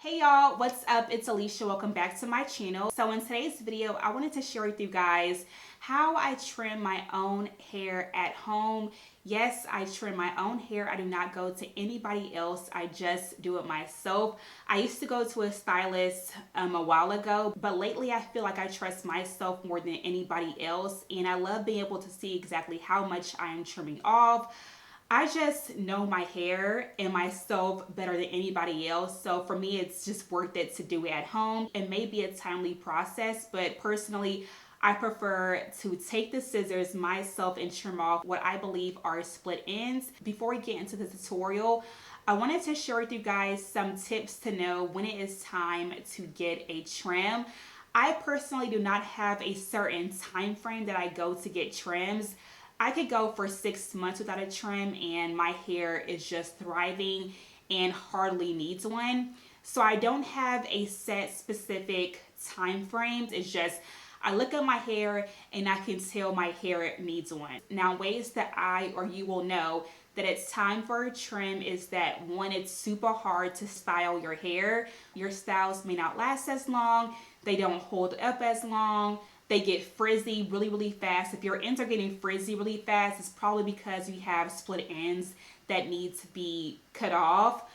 Hey y'all, what's up? It's Alisha. Welcome back to my channel. So in today's video, I wanted to share with you guys how I trim my own hair at home. Yes, I trim my own hair. I do not go to anybody else. I just do it myself. I used to go to a stylist a while ago, but lately I feel like I trust myself more than anybody else. And I love being able to see exactly how much I am trimming off. I just know my hair and myself better than anybody else. So for me, it's just worth it to do it at home. It may be a timely process, but personally, I prefer to take the scissors myself and trim off what I believe are split ends. Before we get into the tutorial, I wanted to share with you guys some tips to know when it is time to get a trim. I personally do not have a certain time frame that I go to get trims. I could go for 6 months without a trim and my hair is just thriving and hardly needs one. So I don't have a set specific time frame. It's just I look at my hair and I can tell my hair needs one. Now, ways that I or you will know that it's time for a trim is that one, it's super hard to style your hair. Your styles may not last as long. They don't hold up as long. They get frizzy really fast. If your ends are getting frizzy really fast, it's probably because you have split ends that need to be cut off.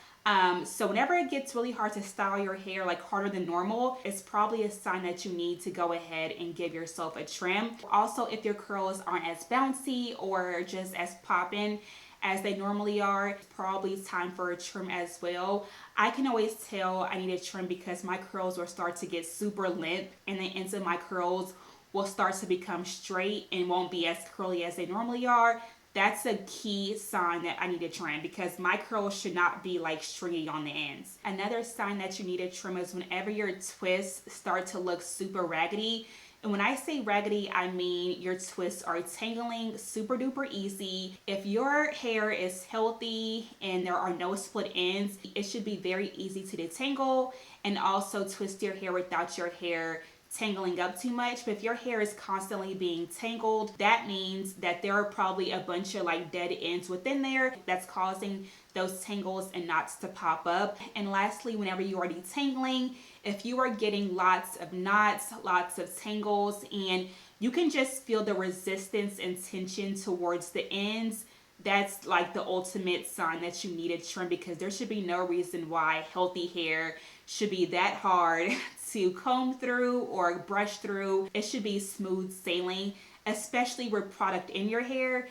So whenever it gets really hard to style your hair, like harder than normal, it's probably a sign that you need to go ahead and give yourself a trim. Also, if your curls aren't as bouncy or just as poppin' as they normally are, it's probably time for a trim as well. I can always tell I need a trim because my curls will start to get super limp and the ends of my curls will start to become straight and won't be as curly as they normally are. That's a key sign that I need a trim because my curls should not be like stringy on the ends. Another sign that you need a trim is whenever your twists start to look super raggedy. And when I say raggedy, I mean your twists are tangling super duper easy. If your hair is healthy and there are no split ends, it should be very easy to detangle and also twist your hair without your hair tangling up too much. But if your hair is constantly being tangled, that means that there are probably a bunch of like dead ends within there that's causing those tangles and knots to pop up. And lastly, whenever you are detangling, if you are getting lots of knots, lots of tangles, and you can just feel the resistance and tension towards the ends, that's like the ultimate sign that you need a trim because there should be no reason why healthy hair should be that hard to comb through or brush through. It should be smooth sailing, especially with product in your hair.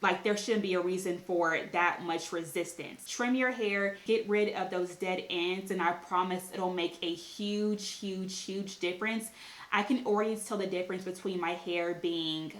Like there shouldn't be a reason for that much resistance. Trim your hair, get rid of those dead ends, and I promise it'll make a huge difference. I can already tell the difference between my hair being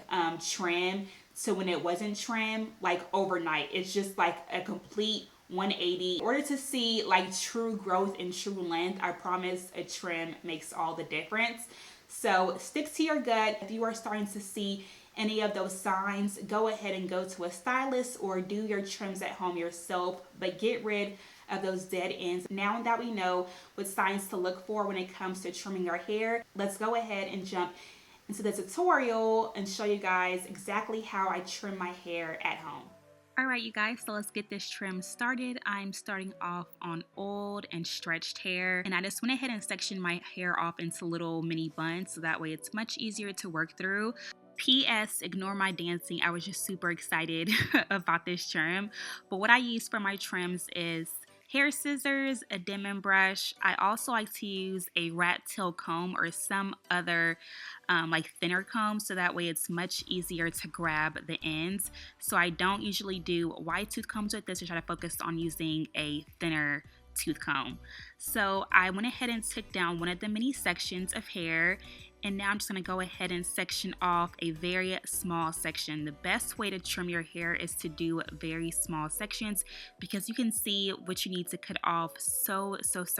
trimmed to when it wasn't trimmed, like overnight. It's just like a complete 180. In order to see like true growth and true length, I promise a trim makes all the difference. So stick to your gut. If you are starting to see any of those signs, go ahead and go to a stylist or do your trims at home yourself, but get rid of those dead ends. Now that we know what signs to look for when it comes to trimming your hair, let's go ahead and jump into the tutorial and show you guys exactly how I trim my hair at home. Alright you guys, so let's get this trim started. I'm starting off on oiled and stretched hair, and I just went ahead and sectioned my hair off into little mini buns so that way it's much easier to work through. P.S. Ignore my dancing. I was just super excited about this trim. But what I use for my trims is hair scissors, a Denman brush. I also like to use a rat tail comb or some other like thinner comb so that way it's much easier to grab the ends. So I don't usually do wide tooth combs with this. I try to focus on using a thinner tooth comb. So I went ahead and took down one of the mini sections of hair, and now I'm just going to go ahead and section off a very small section. The best way to trim your hair is to do very small sections because you can see what you need to cut off so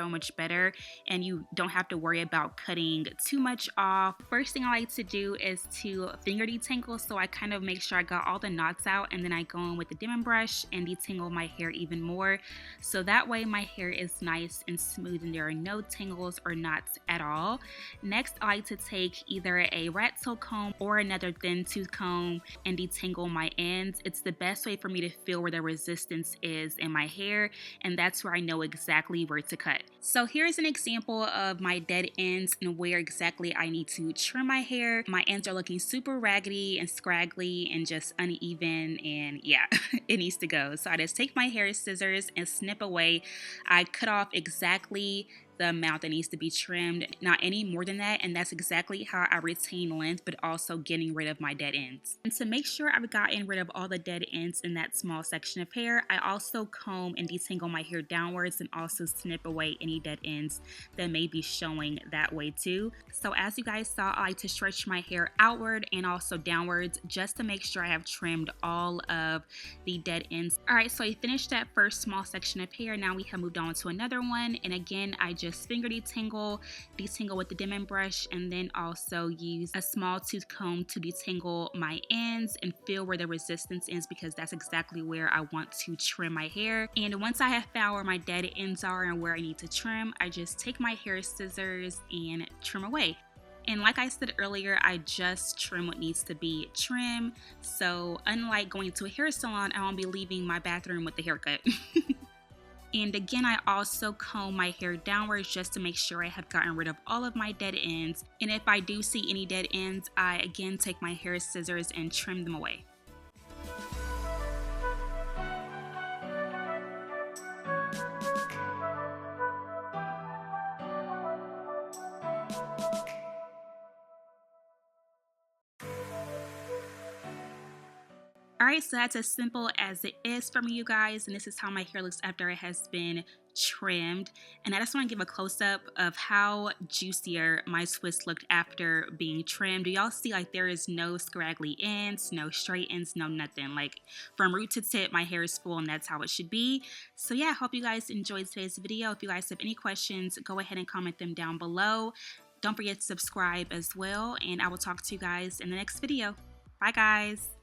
much better, and you don't have to worry about cutting too much off. First thing I like to do is to finger detangle, so I kind of make sure I got all the knots out, and then I go in with the Denman brush and detangle my hair even more, so that way my hair is nice and smooth and there are no tangles or knots at all. Next, I like to take either a rat tail comb or another thin tooth comb and detangle my ends. It's the best way for me to feel where the resistance is in my hair, and that's where I know exactly where to cut. So here's an example of my dead ends and where exactly I need to trim my hair. My ends are looking super raggedy and scraggly and just uneven, and yeah, it needs to go. So I just take my hair scissors and snip away. I cut off exactly the amount that needs to be trimmed, not any more than that, and that's exactly how I retain length, but also getting rid of my dead ends. And to make sure I've gotten rid of all the dead ends in that small section of hair, I also comb and detangle my hair downwards and also snip away any dead ends that may be showing that way too. So as you guys saw, I like to stretch my hair outward and also downwards just to make sure I have trimmed all of the dead ends. Alright, so I finished that first small section of hair. Now we have moved on to another one, and again I just finger detangle with the Denman brush, and then also use a small tooth comb to detangle my ends and feel where the resistance is, because that's exactly where I want to trim my hair. And once I have found where my dead ends are and where I need to trim, I just take my hair scissors and trim away. And like I said earlier, I just trim what needs to be trimmed. So unlike going to a hair salon, I won't be leaving my bathroom with the haircut. And again, I also comb my hair downwards just to make sure I have gotten rid of all of my dead ends. And if I do see any dead ends, I again take my hair scissors and trim them away. Alright, so that's as simple as it is for me, you guys, and this is how my hair looks after it has been trimmed. And I just want to give a close-up of how juicier my twists looked after being trimmed. Do y'all see, like, there is no scraggly ends, no straight ends, no nothing. Like, from root to tip, my hair is full, and that's how it should be. So yeah, I hope you guys enjoyed today's video. If you guys have any questions, go ahead and comment them down below. Don't forget to subscribe as well, and I will talk to you guys in the next video. Bye, guys.